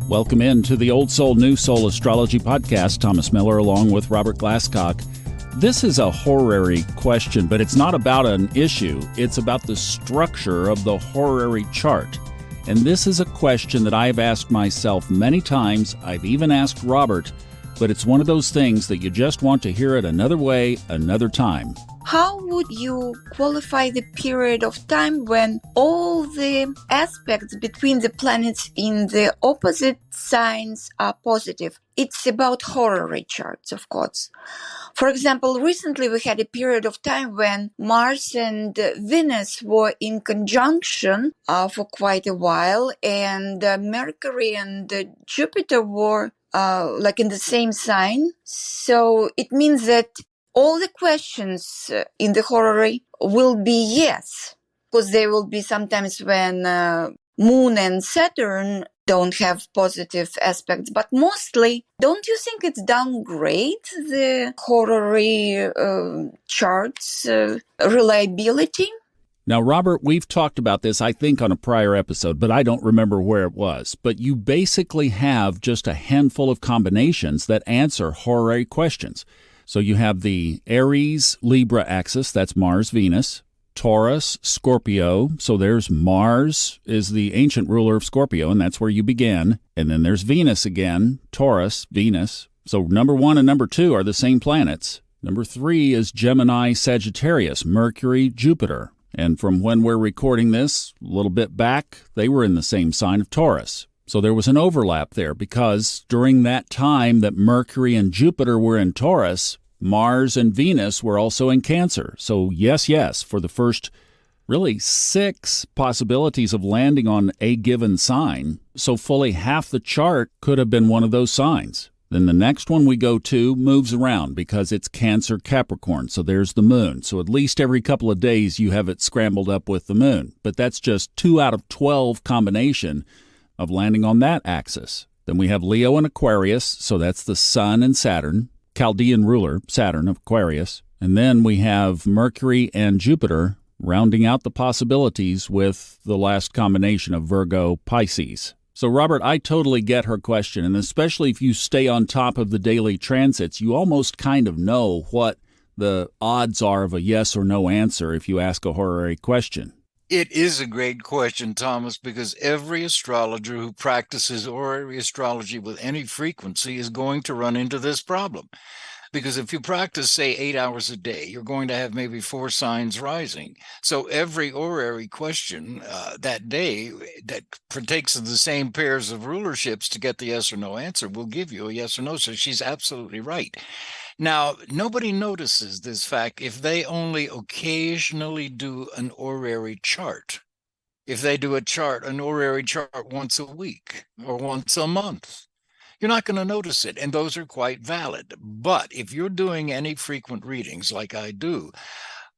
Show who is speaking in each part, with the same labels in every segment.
Speaker 1: Welcome into the Old Soul, New Soul Astrology Podcast. Thomas Miller along with Robert Glasscock. This is a horary question, but it's not about an issue. It's about the structure of the horary chart. And this is a question that I've asked myself many times. I've even asked Robert, but it's one of those things that you just want to hear it another way, another time.
Speaker 2: How would you qualify the period of time when all the aspects between the planets in the opposite signs are positive? It's about horary charts, of course. For example, recently we had a period of time when Mars and Venus were in conjunction for quite a while, and Mercury and Jupiter were in the same sign. So it means that all the questions in the horary will be yes, because there will be sometimes when Moon and Saturn don't have positive aspects, but mostly, don't you think it's downgrade the horary charts reliability?
Speaker 1: Now, Robert, we've talked about this, I think, on a prior episode, but I don't remember where it was. But you basically have just a handful of combinations that answer horary questions. So you have the Aries, Libra axis, that's Mars, Venus, Taurus, Scorpio. So there's Mars is the ancient ruler of Scorpio, and that's where you begin. And then there's Venus again, Taurus, Venus. So number 1 and number 2 are the same planets. Number 3 is Gemini, Sagittarius, Mercury, Jupiter. And from when we're recording this, a little bit back, they were in the same sign of Taurus. So there was an overlap there because during that time that Mercury and Jupiter were in Taurus, Mars and Venus were also in Cancer. So yes, for the first really 6 possibilities of landing on a given sign. So fully half the chart could have been one of those signs. Then the next one we go to moves around because it's Cancer, Capricorn. So there's the moon. So at least every couple of days you have it scrambled up with the moon. But that's just 2 out of 12 combination of landing on that axis. Then we have Leo and Aquarius, so that's the Sun and Saturn, Chaldean ruler, Saturn of Aquarius. And then we have Mercury and Jupiter rounding out the possibilities with the last combination of Virgo, Pisces. So Robert, I totally get her question, and especially if you stay on top of the daily transits, you almost kind of know what the odds are of a yes or no answer if you ask a horary question.
Speaker 3: It is a great question, Thomas, because every astrologer who practices horary astrology with any frequency is going to run into this problem. Because if you practice, say, 8 hours a day, you're going to have maybe 4 signs rising. So every horary question that day that partakes of the same pairs of rulerships to get the yes or no answer will give you a yes or no. So she's absolutely right. Now, nobody notices this fact if they only occasionally do an horary chart. If they do an horary chart once a week or once a month, you're not going to notice it, and those are quite valid. But if you're doing any frequent readings like I do,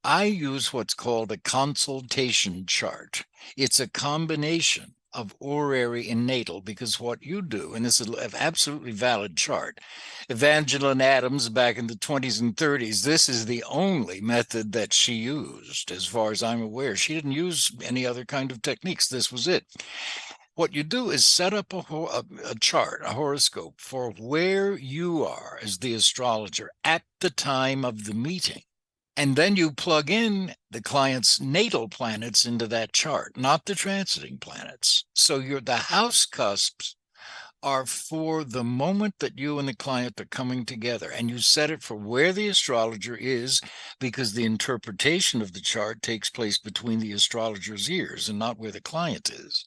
Speaker 3: I use what's called a consultation chart. It's a combination of horary and natal, because what you do, and this is an absolutely valid chart, Evangeline Adams back in the 20s and 30s, this is the only method that she used, as far as I'm aware. She didn't use any other kind of techniques. This was it. What you do is set up a chart, a horoscope, for where you are as the astrologer at the time of the meeting. And then you plug in the client's natal planets into that chart, not the transiting planets. So the house cusps are for the moment that you and the client are coming together, and you set it for where the astrologer is, because the interpretation of the chart takes place between the astrologer's ears and not where the client is.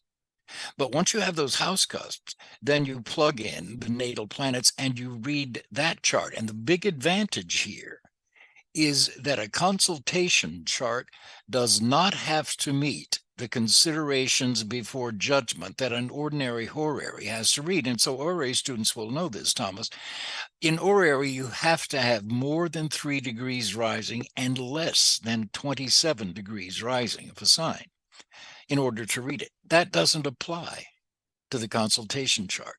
Speaker 3: But once you have those house cusps, then you plug in the natal planets and you read that chart. And the big advantage here is that a consultation chart does not have to meet the considerations before judgment that an ordinary horary has to read. And so horary students will know this, Thomas. In horary, you have to have more than 3 degrees rising and less than 27 degrees rising of a sign in order to read it. That doesn't apply to the consultation chart.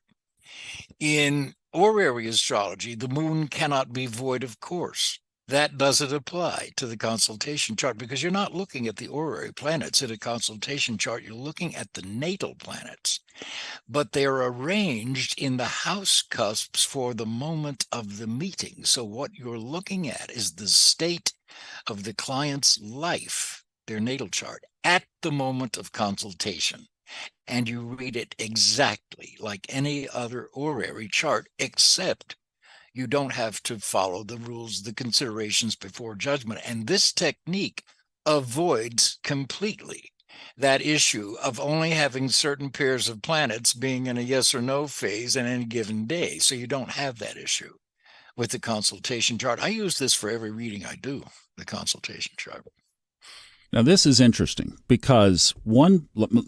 Speaker 3: In horary astrology, the moon cannot be void of course. That doesn't apply to the consultation chart, because you're not looking at the horary planets in a consultation chart. You're looking at the natal planets. but they're arranged in the house cusps for the moment of the meeting. So what you're looking at is the state of the client's life, their natal chart, at the moment of consultation. And you read it exactly like any other horary chart, except you don't have to follow the rules, the considerations before judgment. And this technique avoids completely that issue of only having certain pairs of planets being in a yes or no phase in any given day. So you don't have that issue with the consultation chart. I use this for every reading I do, the consultation chart.
Speaker 1: Now, this is interesting because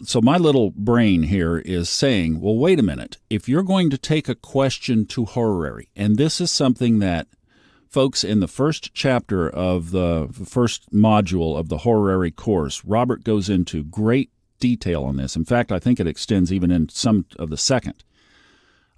Speaker 1: so my little brain here is saying, well, wait a minute. If you're going to take a question to horary, and this is something that folks in the first chapter of the first module of the horary course, Robert goes into great detail on this. In fact, I think it extends even in some of the second.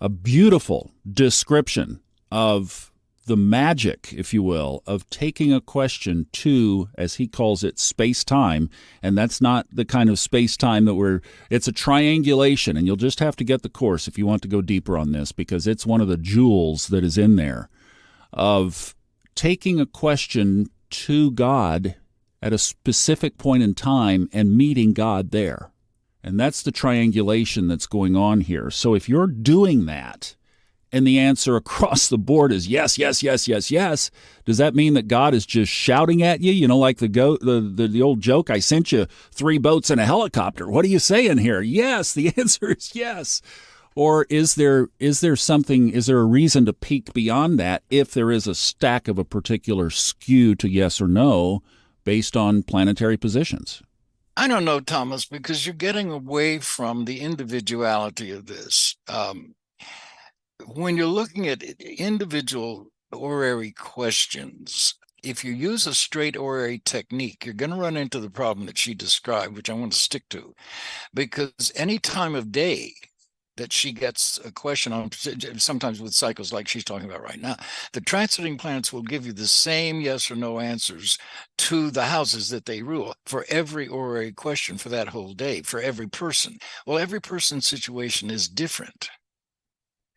Speaker 1: A beautiful description of the magic, if you will, of taking a question to, as he calls it, space-time, and that's not the kind of space-time that it's a triangulation, and you'll just have to get the course if you want to go deeper on this, because it's one of the jewels that is in there, of taking a question to God at a specific point in time and meeting God there. And that's the triangulation that's going on here. So if you're doing that, and the answer across the board is yes, yes, yes, yes, yes, does that mean that God is just shouting at you? You know, like the old joke, I sent you 3 boats and a helicopter. What are you saying here? Yes, the answer is yes. Or is there a reason to peek beyond that if there is a stack of a particular skew to yes or no based on planetary positions?
Speaker 3: I don't know, Thomas, because you're getting away from the individuality of this. When you're looking at individual horary questions, if you use a straight horary technique, you're going to run into the problem that she described, which I want to stick to, because any time of day that she gets a question on, sometimes with cycles like she's talking about right now, the transiting planets will give you the same yes or no answers to the houses that they rule for every horary question for that whole day, for every person. Well, every person's situation is different.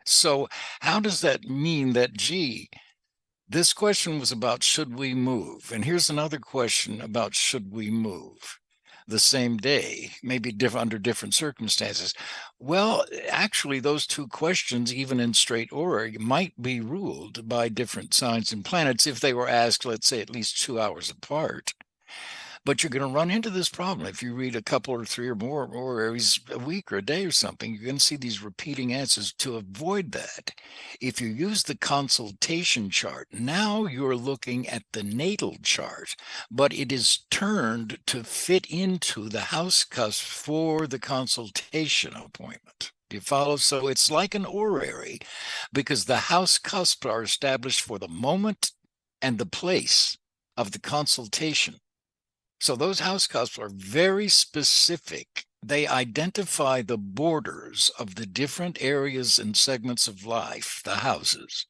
Speaker 3: So how does that mean that, this question was about should we move? And here's another question about should we move the same day, maybe under different circumstances? Well, actually, those two questions, even in straight horary, might be ruled by different signs and planets if they were asked, let's say, at least 2 hours apart. But you're going to run into this problem. If you read a couple or 3 or more horaries a week or a day or something, you're going to see these repeating answers. To avoid that, if you use the consultation chart, now you're looking at the natal chart, but it is turned to fit into the house cusp for the consultation appointment. Do you follow? So it's like an horary, because the house cusps are established for the moment and the place of the consultation. So those house cusps are very specific. They identify the borders of the different areas and segments of life, the houses.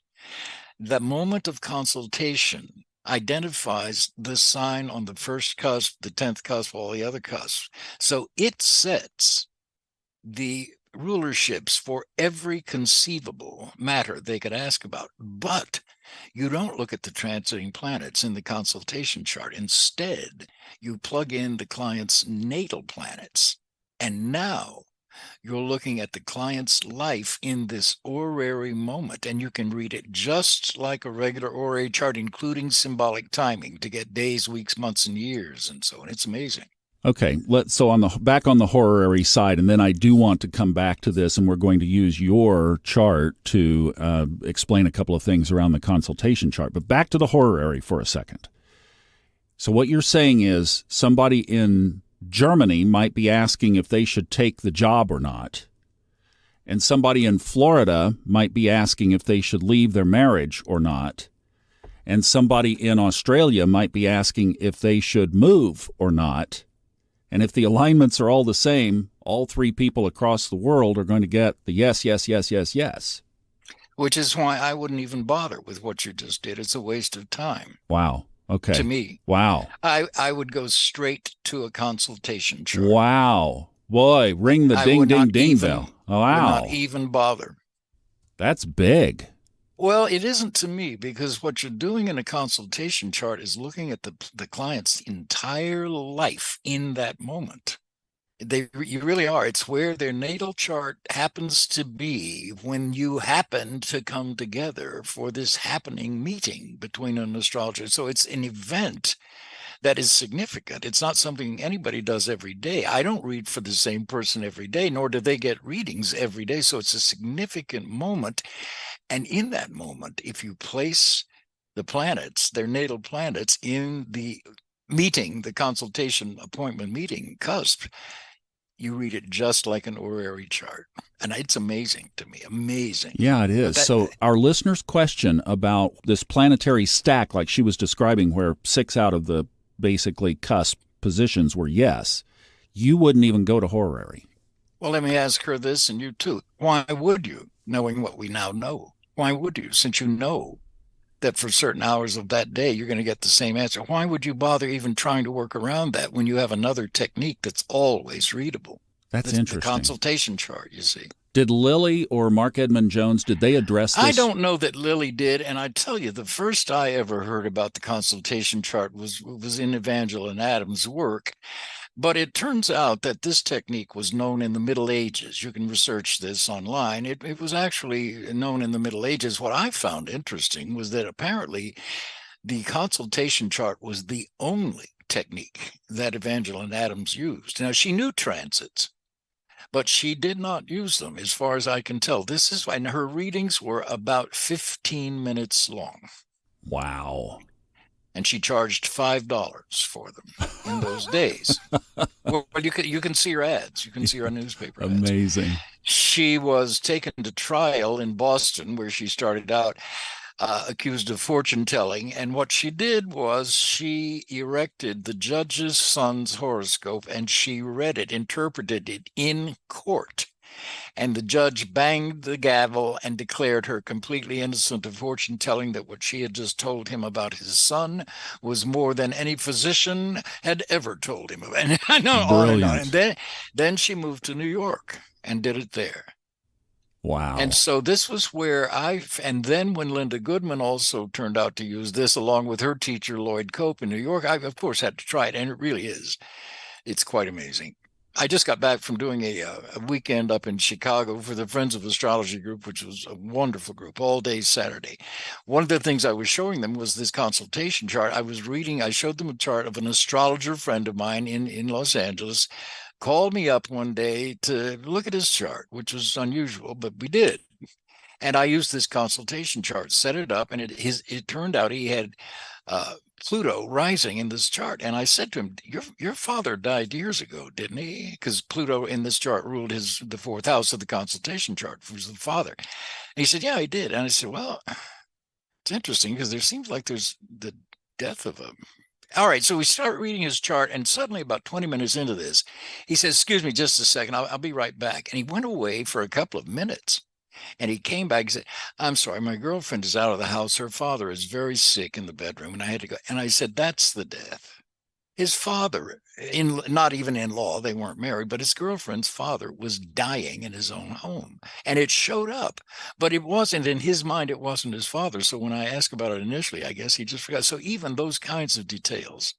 Speaker 3: The moment of consultation identifies the sign on the first cusp, the 10th cusp, all the other cusps. So it sets the rulerships for every conceivable matter they could ask about. But you don't look at the transiting planets in the consultation chart. Instead, you plug in the client's natal planets. And now you're looking at the client's life in this horary moment. And you can read it just like a regular horary chart, including symbolic timing to get days, weeks, months, and years, and so on. It's amazing.
Speaker 1: Okay, so back on the horary side, and then I do want to come back to this, and we're going to use your chart to explain a couple of things around the consultation chart. But back to the horary for a second. So what you're saying is somebody in Germany might be asking if they should take the job or not, and somebody in Florida might be asking if they should leave their marriage or not, and somebody in Australia might be asking if they should move or not. And if the alignments are all the same, all 3 people across the world are going to get the yes, yes, yes, yes, yes.
Speaker 3: Which is why I wouldn't even bother with what you just did. It's a waste of time.
Speaker 1: Wow. Okay.
Speaker 3: To me.
Speaker 1: Wow.
Speaker 3: I would go straight to a consultation chart.
Speaker 1: Wow. Boy, ring the ding, ding, ding bell. Oh,
Speaker 3: would not
Speaker 1: wow.
Speaker 3: even bother.
Speaker 1: That's big.
Speaker 3: Well, it isn't to me, because what you're doing in a consultation chart is looking at the client's entire life in that moment. You really are. It's where their natal chart happens to be when you happen to come together for this happening meeting between an astrologer. So it's an event that is significant. It's not something anybody does every day. I don't read for the same person every day, nor do they get readings every day. So it's a significant moment. And in that moment, if you place the planets, their natal planets, in the meeting, the consultation appointment meeting cusp, you read it just like an horary chart. And it's amazing to me. Amazing.
Speaker 1: Yeah, it is. So our listener's question about this planetary stack, like she was describing, where 6 out of the basically cusp positions were yes, you wouldn't even go to horary.
Speaker 3: Well, let me ask her this, and you too. Why would you, knowing what we now know? Why would you, since you know that for certain hours of that day you're going to get the same answer? Why would you bother even trying to work around that when you have another technique that's always readable?
Speaker 1: That's interesting.
Speaker 3: The consultation chart, you see.
Speaker 1: Did Lily or Mark Edmund Jones, did they address this?
Speaker 3: I don't know that Lily did. And I tell you, the first I ever heard about the consultation chart was in Evangeline Adams' work. But it turns out that this technique was known in the Middle Ages. You can research this online. It was actually known in the Middle Ages. What I found interesting was that apparently the consultation chart was the only technique that Evangeline Adams used. Now, she knew transits, but she did not use them, as far as I can tell. This is when her readings were about 15 minutes long.
Speaker 1: Wow.
Speaker 3: And she charged $5 for them in those days. Well, you can see her ads. You can see her newspaper ads.
Speaker 1: Amazing.
Speaker 3: She was taken to trial in Boston, where she started out, accused of fortune telling. And what she did was she erected the judge's son's horoscope, and she read it, interpreted it in court. And the judge banged the gavel and declared her completely innocent of fortune telling, that what she had just told him about his son was more than any physician had ever told him. And I know on and on. And then she moved to New York and did it there.
Speaker 1: Wow.
Speaker 3: And so this was where and then when Linda Goodman also turned out to use this along with her teacher, Lloyd Cope, in New York, I, of course, had to try it. And it really is. It's quite amazing. I just got back from doing a weekend up in Chicago for the Friends of Astrology group, which was a wonderful group, all day Saturday. One of the things I was showing them was this consultation chart. I showed them a chart of an astrologer friend of mine in Los Angeles, called me up one day to look at his chart, which was unusual, but we did. And I used this consultation chart, set it up, and it turned out he had Pluto rising in this chart. And I said to him, your father died years ago, didn't he? Because Pluto in this chart ruled the fourth house of the consultation chart, was the father. And he said, yeah, he did. And I said, well, it's interesting, because there seems like there's the death of a... All right, so we start reading his chart, and suddenly about 20 minutes into this, he says, excuse me just a second, I'll be right back. And he went away for a couple of minutes. And he came back and said, I'm sorry, my girlfriend is out of the house. Her father is very sick in the bedroom, and I had to go. And I said, that's the death. His father, not even in law, they weren't married, but his girlfriend's father was dying in his own home. And it showed up. But it wasn't, in his mind, it wasn't his father. So when I asked about it initially, I guess he just forgot. So even those kinds of details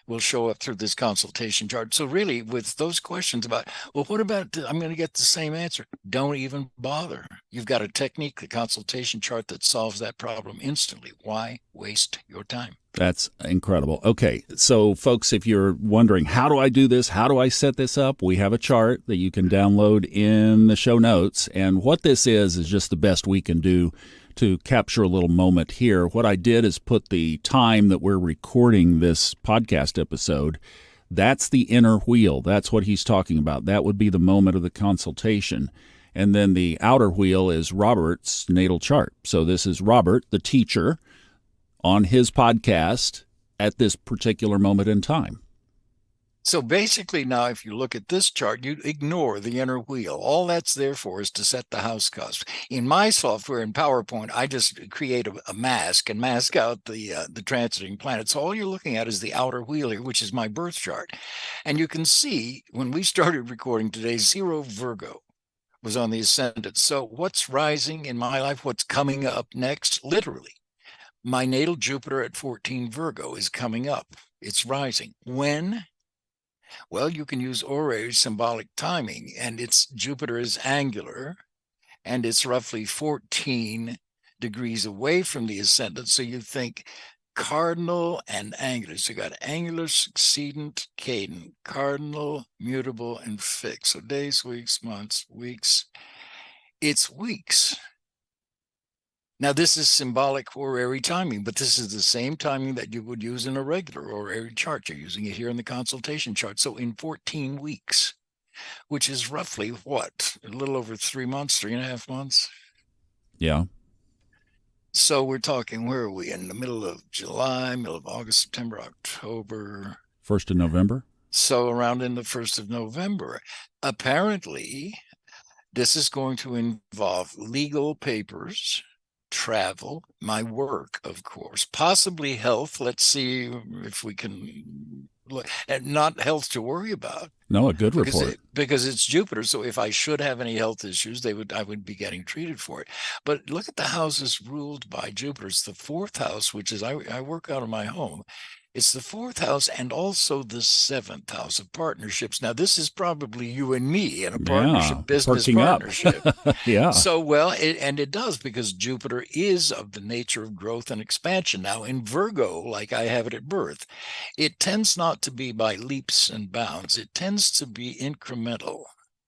Speaker 3: will show up through this consultation chart. So really, with those questions about, well, what about, I'm going to get the same answer, don't even bother. You've got a technique, the consultation chart, that solves that problem instantly. Why waste your time?
Speaker 1: That's incredible. Okay, so folks, if you're wondering, how do I do this? How do I set this up? We have a chart that you can download in the show notes. And what this is just the best we can do to capture a little moment here. What I did is put the time that we're recording this podcast episode. That's the inner wheel. That's what he's talking about. That would be the moment of the consultation. And then the outer wheel is Robert's natal chart. So this is Robert, the teacher, on his podcast at this particular moment in time.
Speaker 3: So basically now, if you look at this chart, you ignore the inner wheel. All that's there for is to set the house cusp. In my software in PowerPoint, I just create a mask and mask out the transiting planets. So all you're looking at is the outer wheel here, which is my birth chart. And you can see when we started recording today, 0 Virgo. was on the ascendant. So what's rising in my life? What's coming up next? Literally, my natal Jupiter at 14 Virgo is coming up. It's rising. When? Well, you can use Horary symbolic timing, and it's Jupiter is angular, and it's roughly 14 degrees away from the ascendant. So you think cardinal and angular. So you got angular, succedent, cadent, cardinal, mutable, and fixed. So days, weeks, months, weeks. It's weeks. Now, this is symbolic horary timing, but this is the same timing that you would use in a regular horary chart. You're using it here in the consultation chart. So in 14 weeks, which is roughly what? A little over 3 months, 3.5 months?
Speaker 1: Yeah.
Speaker 3: So we're talking, where are we? In the middle of July, middle of August, September, October.
Speaker 1: 1st of November?
Speaker 3: So around in the 1st of November. Apparently, this is going to involve legal papers, travel, my work, of course, possibly health. Let's see if we can look, and not health to worry about.
Speaker 1: No, a good report.
Speaker 3: Because it's Jupiter. So if I should have any health issues, I would be getting treated for it. But look at the houses ruled by Jupiter. It's the 4th house, which is, I work out of my home. It's the 4th house and also the 7th house of partnerships. Now, this is probably you and me in a partnership, business partnership.
Speaker 1: Yeah.
Speaker 3: So, well, it does, because Jupiter is of the nature of growth and expansion. Now, in Virgo, like I have it at birth, it tends not to be by leaps and bounds. It tends to be incremental,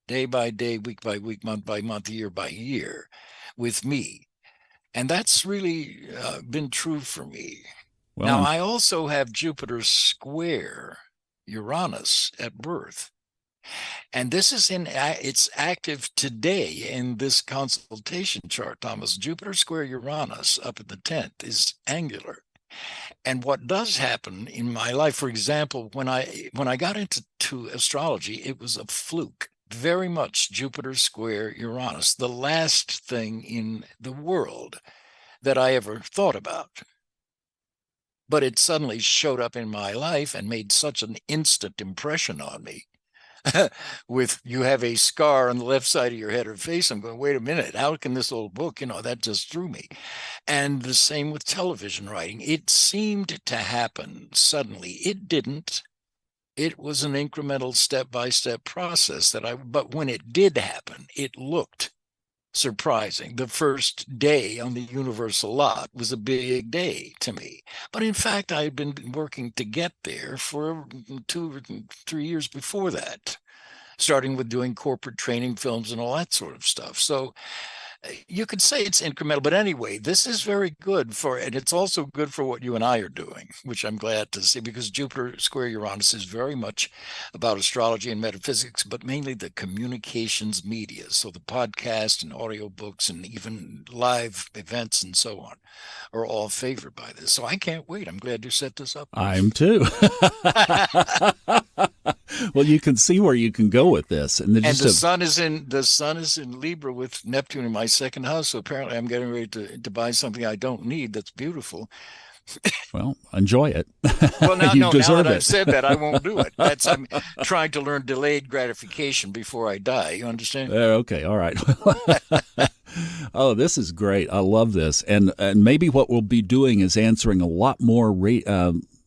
Speaker 3: day by day, week by week, month by month, year by year with me. And that's really been true for me. Well, now, I also have Jupiter square Uranus at birth. And this is it's active today in this consultation chart, Thomas. Jupiter square Uranus up at the 10th is angular. And what does happen in my life, for example, when I got into astrology, it was a fluke. Very much Jupiter square Uranus, the last thing in the world that I ever thought about. But it suddenly showed up in my life and made such an instant impression on me. With, you have a scar on the left side of your head or face. I'm going, wait a minute, how can this old book, that just threw me. And the same with television writing. It seemed to happen suddenly. It didn't. It was an incremental step-by-step process but when it did happen, it looked surprising. The first day on the universal lot was a big day to me. But in fact, I had been working to get there for 2 or 3 years before that, starting with doing corporate training films and all that sort of stuff. So you could say it's incremental, but anyway, this is very good and it's also good for what you and I are doing, which I'm glad to see, because Jupiter square Uranus is very much about astrology and metaphysics, but mainly the communications media. So the podcast and audiobooks and even live events and so on are all favored by this. So I can't wait. I'm glad you set this up.
Speaker 1: I'm too. Well, you can see where you can go with this, and the sun is
Speaker 3: in Libra with Neptune in my 2nd house. So apparently, I'm getting ready to buy something I don't need. That's beautiful.
Speaker 1: Well, enjoy it.
Speaker 3: Well, now that I've said that, I won't do it. I'm trying to learn delayed gratification before I die. You understand?
Speaker 1: Okay, all right. Oh, this is great. I love this, and maybe what we'll be doing is answering a lot more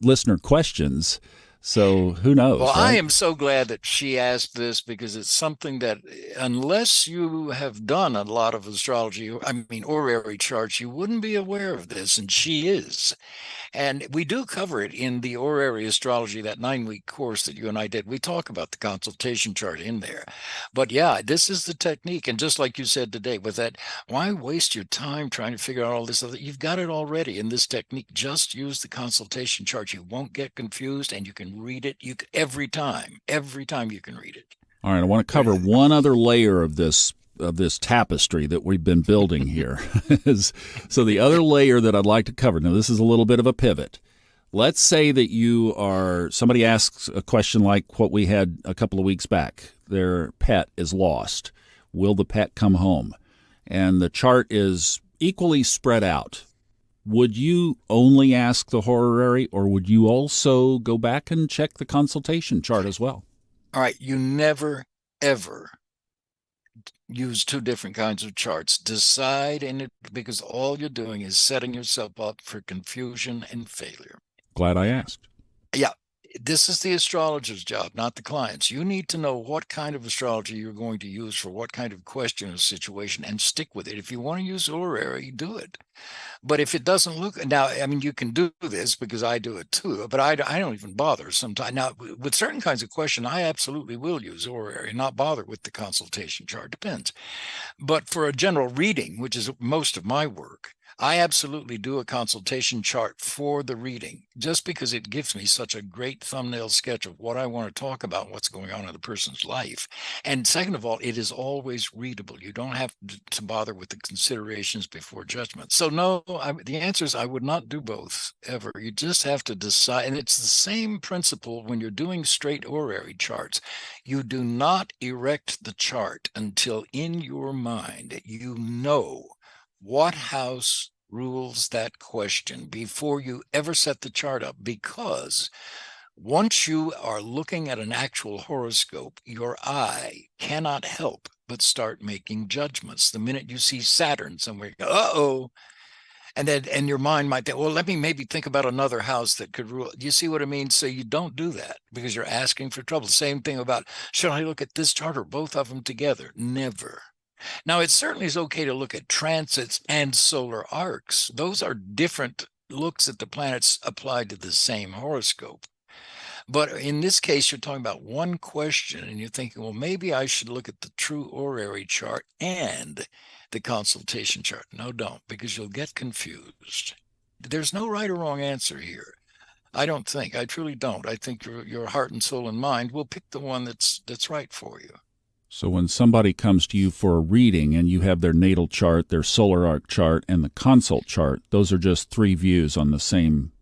Speaker 1: listener questions. So who knows?
Speaker 3: Well,
Speaker 1: right?
Speaker 3: I am so glad that she asked this, because it's something that, unless you have done a lot of astrology, horary charts, you wouldn't be aware of this, and she is. And we do cover it in the Horary Astrology, that 9-week course that you and I did. We talk about the consultation chart in there. But yeah, this is the technique. And just like you said today, with that, why waste your time trying to figure out all this other? You've got it already in this technique. Just use the consultation chart. You won't get confused, and you can read it every time you can read it.
Speaker 1: All right, I want to cover one other layer of this tapestry that we've been building here. So the other layer that I'd like to cover, now this is a little bit of a pivot. Let's say that somebody asks a question like what we had a couple of weeks back. Their pet is lost. Will the pet come home? And the chart is equally spread out. Would you only ask the horary, or would you also go back and check the consultation chart as well?
Speaker 3: All right, you never, ever use two different kinds of charts. Decide in it, because all you're doing is setting yourself up for confusion and failure.
Speaker 1: Glad I asked.
Speaker 3: Yeah. This is the astrologer's job, not the client's. You need to know what kind of astrology you're going to use for what kind of question or situation and stick with it. If you want to use horary, do it. But if it doesn't look, now, I mean, you can do this because I do it too, but I don't even bother sometimes. Now, with certain kinds of question, I absolutely will use horary, not bother with the consultation chart. Depends. But for a general reading, which is most of my work, I absolutely do a consultation chart for the reading, just because it gives me such a great thumbnail sketch of what I want to talk about, what's going on in the person's life. And second of all, it is always readable. You don't have to bother with the considerations before judgment. So no, the answer is I would not do both ever. You just have to decide. And it's the same principle when you're doing straight horary charts. You do not erect the chart until in your mind you know what house rules that question before you ever set the chart up, because once you are looking at an actual horoscope, your eye cannot help but start making judgments. The minute you see Saturn somewhere, you go, uh-oh. And your mind might think, well, let me maybe think about another house that could rule. You see what I mean? So you don't do that because you're asking for trouble. Same thing about, should I look at this chart or both of them together? Never. Now, it certainly is okay to look at transits and solar arcs. Those are different looks at the planets applied to the same horoscope. But in this case, you're talking about one question, and you're thinking, well, maybe I should look at the true horary chart and the consultation chart. No, don't, because you'll get confused. There's no right or wrong answer here. I don't think. I truly don't. I think your heart and soul and mind will pick the one that's right for you.
Speaker 1: So when somebody comes to you for a reading and you have their natal chart, their solar arc chart, and the consult chart, those are just three views on the same.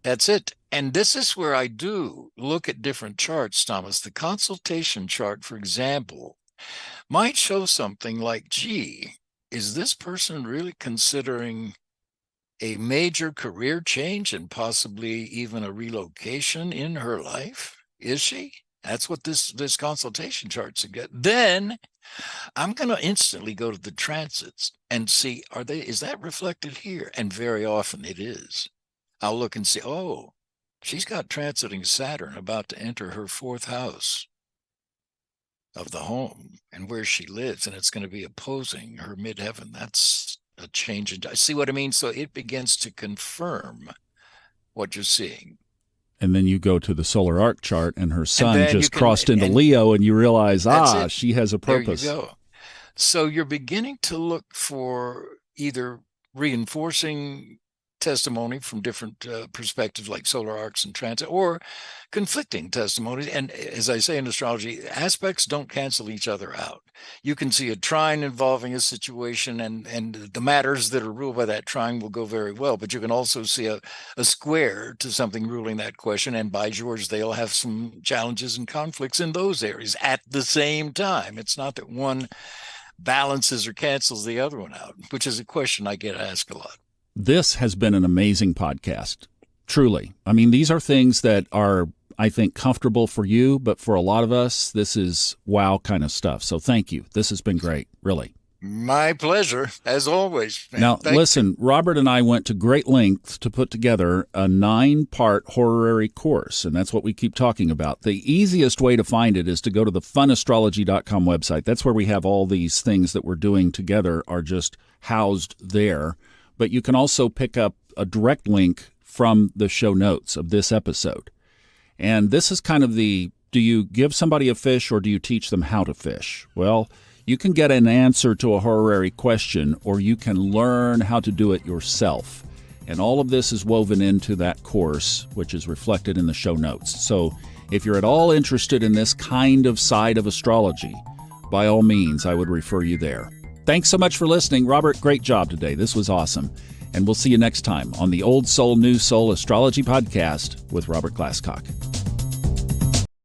Speaker 3: That's it. And this is where I do look at different charts, Thomas. The consultation chart, for example, might show something like, gee, is this person really considering a major career change and possibly even a relocation in her life? Is she? That's what this consultation chart suggests. Then I'm going to instantly go to the transits and see, is that reflected here? And very often it is. I'll look and see, oh, she's got transiting Saturn about to enter her fourth house of the home and where she lives, and it's going to be opposing her midheaven. That's a change in, see what I mean? So it begins to confirm what you're seeing.
Speaker 1: And then you go to the solar arc chart and her sun just crossed into Leo, and you realize, she has a purpose.
Speaker 3: There you go. So you're beginning to look for either reinforcing testimony from different perspectives like solar arcs and transit, or conflicting testimonies. And as I say in astrology, aspects don't cancel each other out. You can see a trine involving a situation, and the matters that are ruled by that trine will go very well. But you can also see a square to something ruling that question, and by George, they'll have some challenges and conflicts in those areas at the same time. It's not that one balances or cancels the other one out, which is a question I get asked a lot.
Speaker 1: This has been an amazing podcast, truly. I mean, these are things that are, I think, comfortable for you, but for a lot of us, this is wow kind of stuff. So thank you. This has been great, really.
Speaker 3: My pleasure, as always.
Speaker 1: Now, listen, Robert and I went to great lengths to put together a 9-part horary course, and that's what we keep talking about. The easiest way to find it is to go to the funastrology.com website. That's where we have all these things that we're doing together are just housed there. But you can also pick up a direct link from the show notes of this episode. And this is kind of do you give somebody a fish or do you teach them how to fish? Well, you can get an answer to a horary question, or you can learn how to do it yourself. And all of this is woven into that course, which is reflected in the show notes. So if you're at all interested in this kind of side of astrology, by all means, I would refer you there. Thanks so much for listening. Robert, great job today. This was awesome. And we'll see you next time on the Old Soul, New Soul Astrology Podcast with Robert Glasscock.